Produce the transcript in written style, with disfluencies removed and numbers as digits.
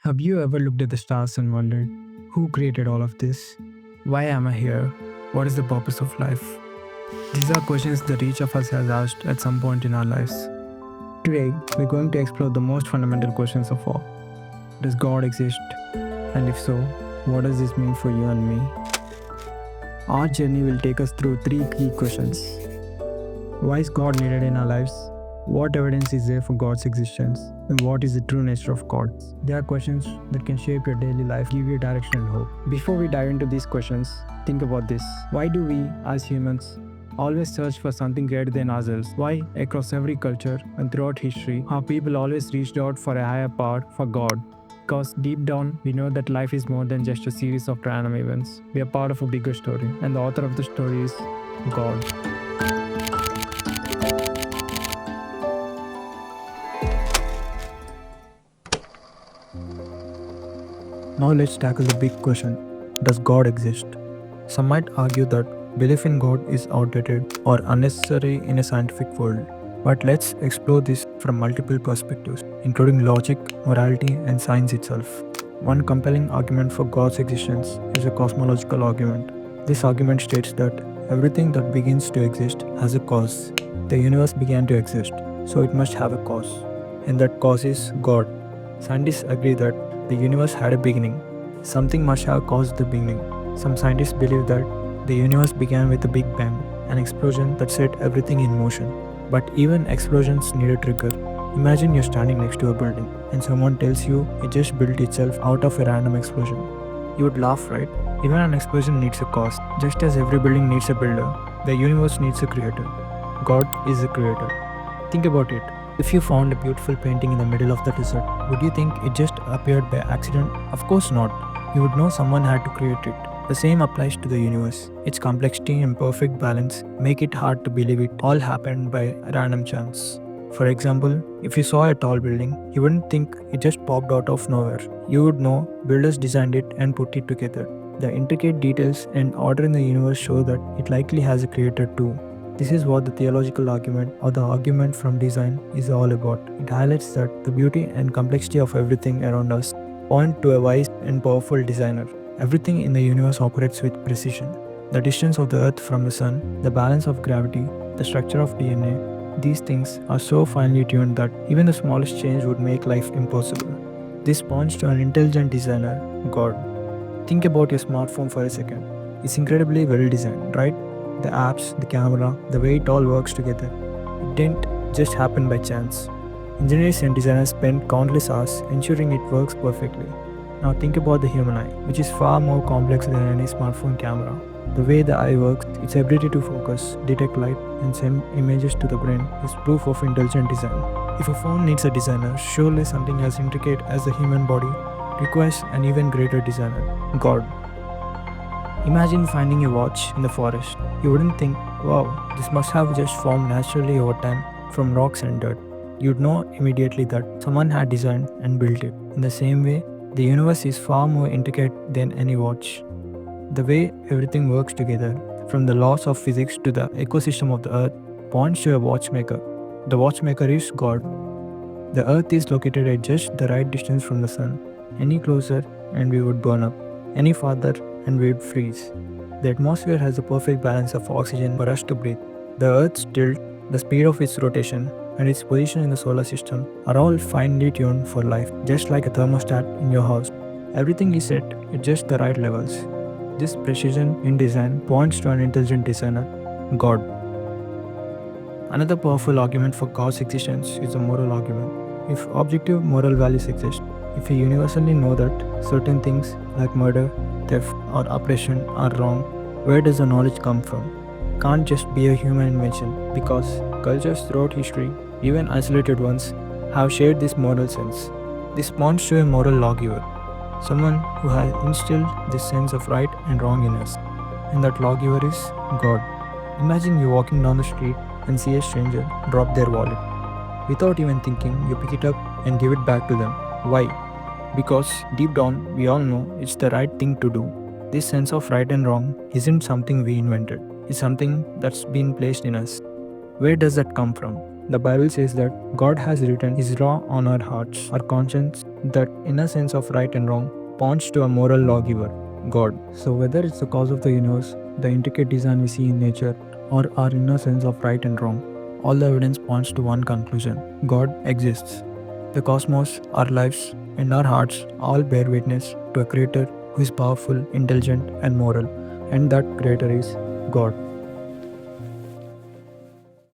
Have you ever looked at the stars and wondered, who created all of this? Why am I here? What is the purpose of life? These are questions that each of us has asked at some point in our lives. Today, we're going to explore the most fundamental questions of all. Does God exist? And if so, what does this mean for you and me? Our journey will take us through three key questions. Why is God needed in our lives? What evidence is there for God's existence? And what is the true nature of God? They are questions that can shape your daily life, give you direction and hope. Before we dive into these questions, think about this. Why do we, as humans, always search for something greater than ourselves? Why, across every culture and throughout history, have people always reached out for a higher power, for God? Because deep down, we know that life is more than just a series of random events. We are part of a bigger story, and the author of the story is God. Now let's tackle the big question. Does God exist? Some might argue that belief in God is outdated or unnecessary in a scientific world. But let's explore this from multiple perspectives, including logic, morality, and science itself. One compelling argument for God's existence is a cosmological argument. This argument states that everything that begins to exist has a cause. The universe began to exist, so it must have a cause. And that cause is God. Scientists agree that the universe had a beginning. Something must have caused the beginning. Some scientists believe that the universe began with a big bang, an explosion that set everything in motion. But even explosions need a trigger. Imagine you're standing next to a building and someone tells you it just built itself out of a random explosion. You would laugh, right? Even an explosion needs a cause. Just as every building needs a builder, the universe needs a creator. God is the creator. Think about it. If you found a beautiful painting in the middle of the desert, would you think it just appeared by accident? Of course not. You would know someone had to create it. The same applies to the universe. Its complexity and perfect balance make it hard to believe it all happened by random chance. For example, if you saw a tall building, you wouldn't think it just popped out of nowhere. You would know builders designed it and put it together. The intricate details and order in the universe show that it likely has a creator too. This is what the theological argument or the argument from design is all about. It highlights that the beauty and complexity of everything around us point to a wise and powerful designer. Everything in the universe operates with precision. The distance of the earth from the sun, the balance of gravity, the structure of DNA, these things are so finely tuned that even the smallest change would make life impossible. This points to an intelligent designer, God. Think about your smartphone for a second. It's incredibly well designed, right? The apps, the camera, the way it all works together. It didn't just happen by chance. Engineers and designers spent countless hours ensuring it works perfectly. Now think about the human eye, which is far more complex than any smartphone camera. The way the eye works, its ability to focus, detect light, and send images to the brain is proof of intelligent design. If a phone needs a designer, surely something as intricate as the human body requires an even greater designer, God. Imagine finding a watch in the forest. You wouldn't think, wow, this must have just formed naturally over time from rocks and dirt. You'd know immediately that someone had designed and built it. In the same way, the universe is far more intricate than any watch. The way everything works together, from the laws of physics to the ecosystem of the earth, points to a watchmaker. The watchmaker is God. The earth is located at just the right distance from the sun. Any closer and we would burn up. Any farther and we would freeze. The atmosphere has a perfect balance of oxygen for us to breathe. The Earth's tilt, the speed of its rotation, and its position in the solar system are all finely tuned for life, just like a thermostat in your house. Everything is set at just the right levels. This precision in design points to an intelligent designer, God. Another powerful argument for God's existence is a moral argument. If objective moral values exist, if we universally know that certain things like murder, theft, or oppression are wrong, where does the knowledge come from? It can't just be a human invention because cultures throughout history, even isolated ones, have shared this moral sense. This points to a moral lawgiver, someone who has instilled this sense of right and wrong in us. And that lawgiver is God. Imagine you walking down the street and see a stranger drop their wallet. Without even thinking, you pick it up and give it back to them. Why? Because deep down, we all know it's the right thing to do. This sense of right and wrong isn't something we invented, it's something that's been placed in us. Where does that come from? The Bible says that God has written His law on our hearts. Our conscience, that inner sense of right and wrong, points to a moral lawgiver, God. So whether it's the cause of the universe, the intricate design we see in nature, or our inner sense of right and wrong, all the evidence points to one conclusion: God exists. The cosmos, our lives, and our hearts all bear witness to a creator who is powerful, intelligent, and moral, and that creator is God.